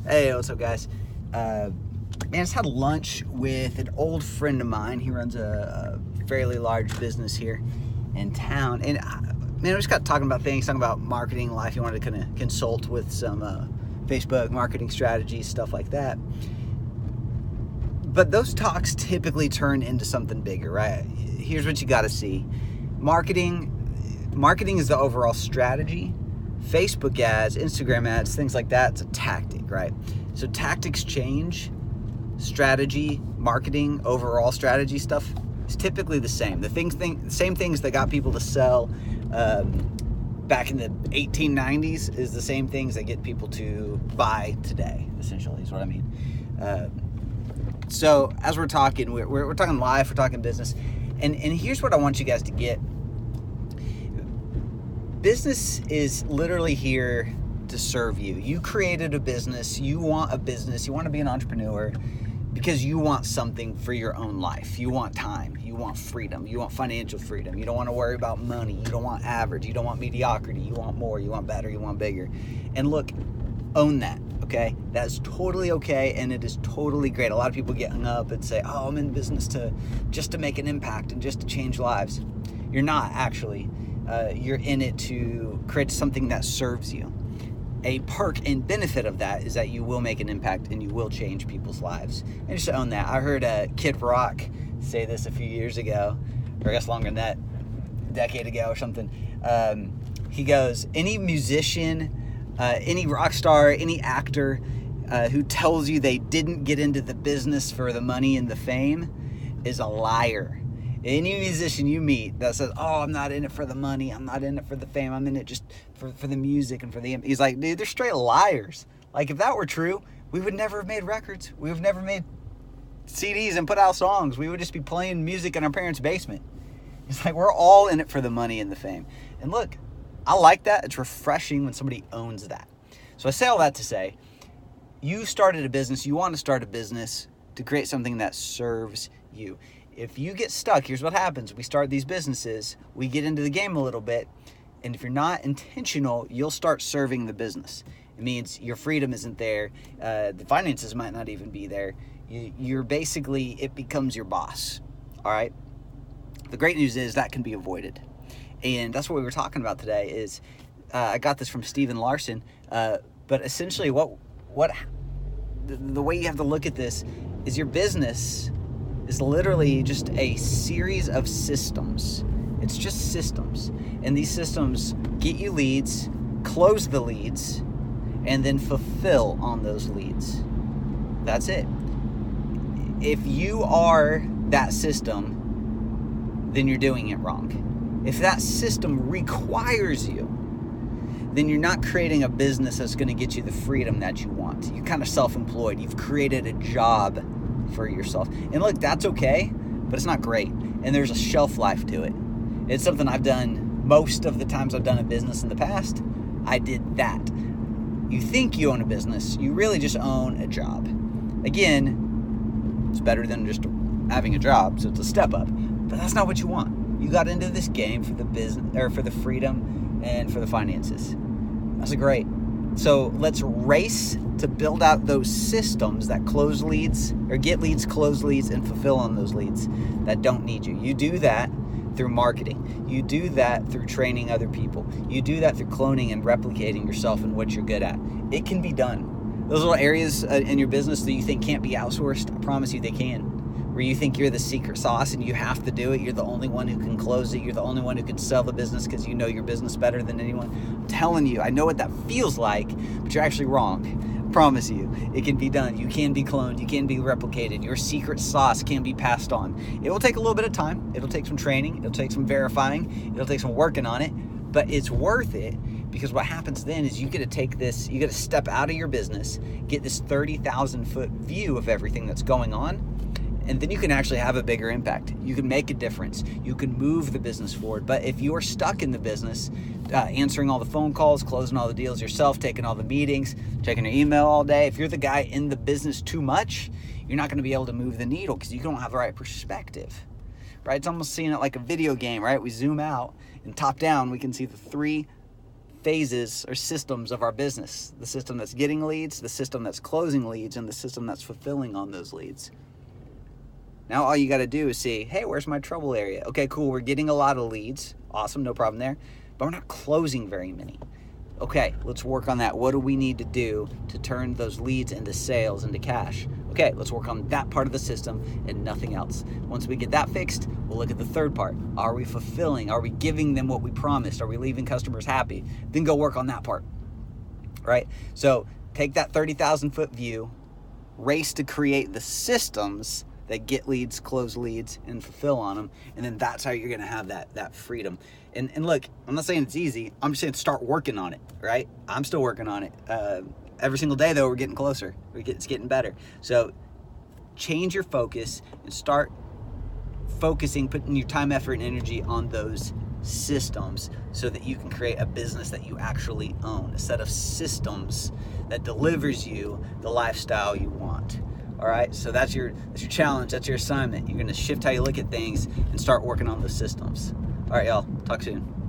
Hey, what's up, guys? Man, I just had lunch with an old friend of mine. He runs a fairly large business here in town. And, man, we just got talking about things, talking about marketing life. He wanted to kind of consult with some Facebook marketing strategies, stuff like that. But those talks typically turn into something bigger, right? Here's what you got to see. Marketing is the overall strategy. Facebook ads, Instagram ads, things like that, it's a tactic, right? So tactics change. Strategy, marketing, overall strategy stuff is typically the same. Same things that got people to sell back in the 1890s is the same things that get people to buy today, essentially, is what I mean. So as we're talking, we're talking life, we're talking business, and here's what I want you guys to get. Business is literally here to serve you. You created a business, you want to be an entrepreneur because you want something for your own life. You want time, you want freedom, you want financial freedom. You don't want to worry about money, you don't want average, you don't want mediocrity, you want more, you want better, you want bigger. And look, own that, okay? That's totally okay, and it is totally great. A lot of people get hung up and say, oh, I'm in business just to make an impact and just to change lives. You're not, actually. You're in it to create something that serves you. A perk and benefit of that is that you will make an impact and you will change people's lives. And just own that. I heard Kid Rock say this a few years ago, or I guess longer than that, a decade ago or something. He goes, any musician, any rock star, any actor who tells you they didn't get into the business for the money and the fame is a liar. Any musician you meet that says, oh, I'm not in it for the money, I'm not in it for the fame, I'm in it just for the music and for the... He's like, dude, they're straight liars. Like, if that were true, we would never have made records. We would have never made CDs and put out songs. We would just be playing music in our parents' basement. It's like, we're all in it for the money and the fame. And look, I like that. It's refreshing when somebody owns that. So I say all that to say, you started a business, you want to start a business to create something that serves you. If you get stuck, here's what happens. We start these businesses, we get into the game a little bit, and if you're not intentional, you'll start serving the business. It means your freedom isn't there. The finances might not even be there. You're basically, it becomes your boss. All right? The great news is that can be avoided. And that's what we were talking about today is, I got this from Steven Larson, but essentially the way you have to look at this is your business is literally just a series of systems. It's just systems. And these systems get you leads, close the leads, and then fulfill on those leads. That's it. If you are that system, then you're doing it wrong. If that system requires you, then you're not creating a business that's going to get you the freedom that you want. You're kind of self-employed. You've created a job for yourself. And look, that's okay, but it's not great. And there's a shelf life to it. It's something I've done most of the times I've done a business in the past. I did that. You think you own a business, you really just own a job. Again, it's better than just having a job, so it's a step up. But that's not what you want. You got into this game for the business, or for the freedom and for the finances. That's great. So let's race to build out those systems that close leads, or get leads, close leads, and fulfill on those leads that don't need you. You do that through marketing. You do that through training other people. You do that through cloning and replicating yourself and what you're good at. It can be done. Those little areas in your business that you think can't be outsourced, I promise you they can. Where you think you're the secret sauce and you have to do it, you're the only one who can close it, you're the only one who can sell the business because you know your business better than anyone. I'm telling you, I know what that feels like, but you're actually wrong. I promise you, it can be done. You can be cloned, you can be replicated. Your secret sauce can be passed on. It will take a little bit of time, it'll take some training, it'll take some verifying, it'll take some working on it, but it's worth it. Because what happens then is you get to take this, you get to step out of your business, get this 30,000 foot view of everything that's going on, and then you can actually have a bigger impact. You can make a difference. You can move the business forward. But if you're stuck in the business, answering all the phone calls, closing all the deals yourself, taking all the meetings, checking your email all day, if you're the guy in the business too much, you're not going to be able to move the needle because you don't have the right perspective, right? It's almost seeing it like a video game, right? We zoom out and top down, we can see the three phases or systems of our business: the system that's getting leads, the system that's closing leads, and the system that's fulfilling on those leads. Now all you got to do is see, hey, where's my trouble area? Okay, cool, we're getting a lot of leads. Awesome, no problem there. But we're not closing very many. Okay, let's work on that. What do we need to do to turn those leads into sales, into cash? Okay, let's work on that part of the system and nothing else. Once we get that fixed, we'll look at the third part. Are we fulfilling? Are we giving them what we promised? Are we leaving customers happy? Then go work on that part, right? So take that 30,000 foot view, race to create the systems that get leads, close leads, and fulfill on them. And then that's how you're going to have that freedom. And look, I'm not saying it's easy. I'm just saying start working on it, right? I'm still working on it. Every single day, though, we're getting closer. It's getting better. So change your focus and start focusing, putting your time, effort, and energy on those systems so that you can create a business that you actually own, a set of systems that delivers you the lifestyle you want. All right, so that's your challenge, that's your assignment. You're gonna shift how you look at things and start working on those systems. All right, y'all, talk soon.